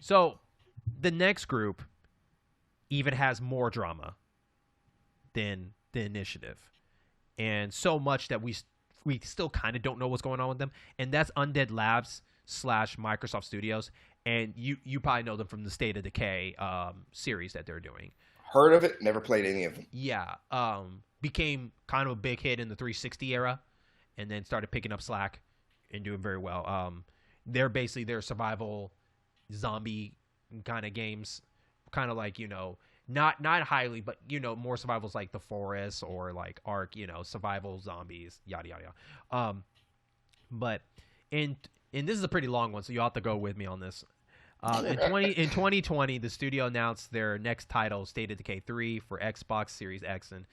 So the next group even has more drama than the initiative, and so much that we still kind of don't know what's going on with them. And that's Undead Labs slash Microsoft Studios, and you probably know them from the State of Decay series that they're doing. Heard of it? Never played any of them. Yeah, became kind of a big hit in the 360 era, and then started picking up slack and doing very well. They're basically their survival zombie kind of games, kind of like not highly, but more survivals like The Forest or like Ark, survival zombies, yada yada yada. But in and this is a pretty long one, so you'll have to go with me on this. In 2020, the studio announced their next title, State of Decay 3, for Xbox Series X and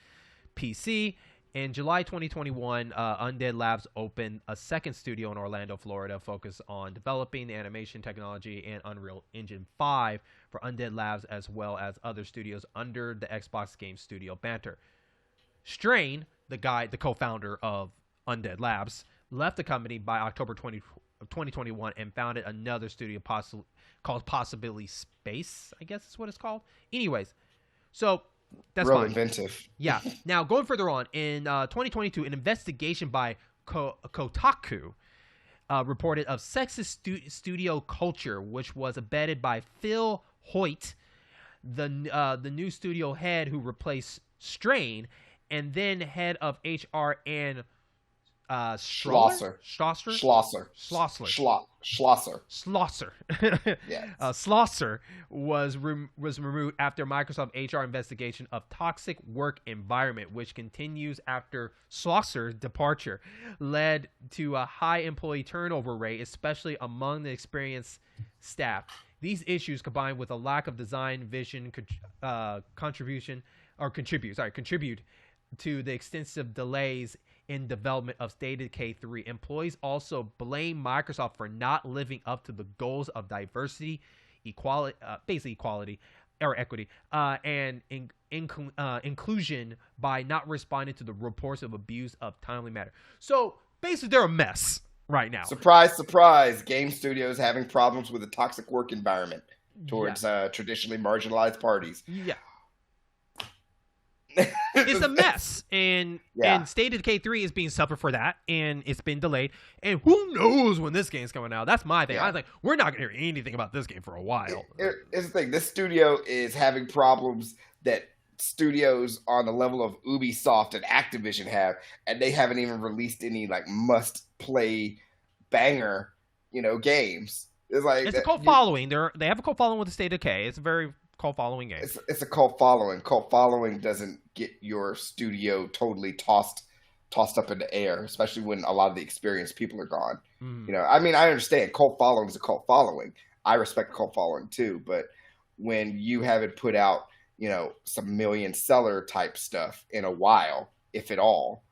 PC. In July 2021, Undead Labs opened a second studio in Orlando, Florida, focused on developing the animation technology and Unreal Engine 5 for Undead Labs, as well as other studios under the Xbox Game Studio banner. Strain, the co-founder of Undead Labs, left the company by October 2021 and founded another studio called Possibility Space, I guess is what it's called. Anyways, so that's Real fine. inventive. Yeah. Now, going further on, in 2022, an investigation by Kotaku reported of sexist studio culture, which was abetted by Phil Hoyt, the new studio head who replaced Strain, and then head of HR and Schlosser. Schlosser. Schlosser. Schlosser. Schlosser. Slosser. Yes. Slosser was removed after Microsoft HR investigation of toxic work environment, which continues after Schlosser's departure, led to a high employee turnover rate, especially among the experienced staff. These issues, combined with a lack of design vision, contribute to the extensive delays in development of State of Decay 3. Employees also blame Microsoft for not living up to the goals of diversity, basically equality or equity, and inclusion by not responding to the reports of abuse of timely matter. So basically, they're a mess right now. Surprise, surprise. Game studios having problems with a toxic work environment towards traditionally marginalized parties. Yeah. It's a mess, and State of Decay 3 is being suffered for that, and it's been delayed, and who knows when this game's coming out. That's my thing. I was like, we're not going to hear anything about this game for a while. Here's the thing. This studio is having problems that studios on the level of Ubisoft and Activision have, and they haven't even released any like must-play banger, games. It's a cult following. They have a cult following with the State of Decay. It's a very cult following game. It's a cult following. Cult following doesn't get your studio totally tossed up in the air, especially when a lot of the experienced people are gone. I understand cult following is a cult following. I respect cult following too, but when you haven't put out, some million seller type stuff in a while, if at all,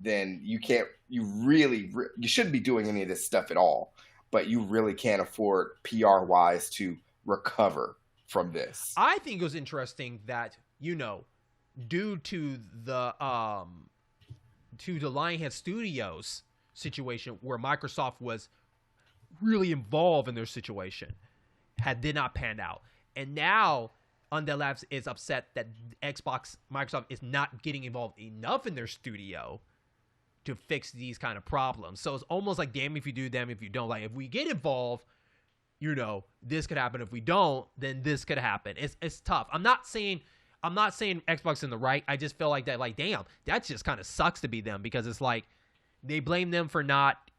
then you shouldn't be doing any of this stuff at all, but you really can't afford PR wise to recover from this. I think it was interesting that due to the Lionhead Studios situation, where Microsoft was really involved in their situation, did not pan out, and now Undead Labs is upset that Microsoft is not getting involved enough in their studio to fix these kind of problems. So it's almost like damn if you do, damn if you don't. Like if we get involved, this could happen. If we don't, then this could happen. It's tough. I'm not saying Xbox in the right. I just feel like that, like, damn, that just kind of sucks to be them, because it's like they blame them for not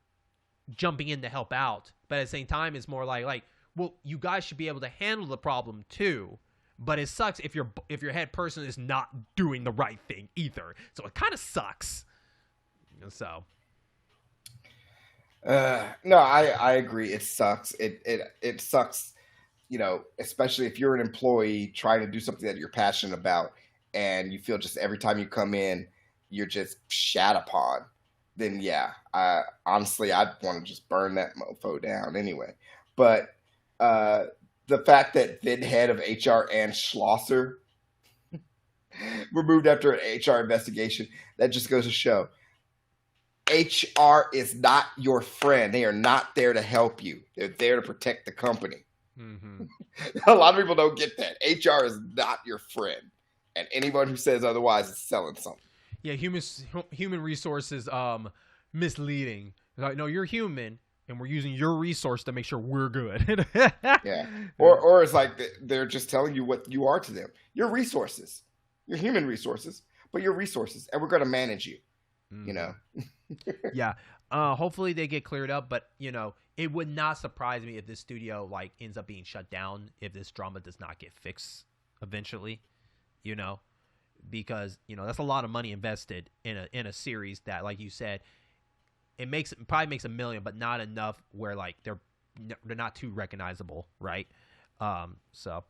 jumping in to help out. But at the same time, it's more like, well, you guys should be able to handle the problem too. But it sucks if your head person is not doing the right thing either. So it kind of sucks. So. No, I agree. It sucks. It sucks, especially if you're an employee trying to do something that you're passionate about, and you feel just every time you come in, you're just shat upon. Then honestly, I'd want to just burn that mofo down anyway. But the fact that then head of HR and Schlosser removed after an HR investigation, that just goes to show. HR is not your friend. They are not there to help you. They're there to protect the company. Mm-hmm. A lot of people don't get that. HR is not your friend, and anyone who says otherwise is selling something. Yeah, human resources misleading. Like, no, you're human, and we're using your resource to make sure we're good. Yeah, or it's like they're just telling you what you are to them. Your resources, your human resources, but your resources, and we're going to manage you. You know. Yeah. Hopefully they get cleared up, but it would not surprise me if this studio like ends up being shut down if this drama does not get fixed eventually. Because that's a lot of money invested in a series that, like you said, it probably makes $1 million, but not enough where like they're not too recognizable, right? So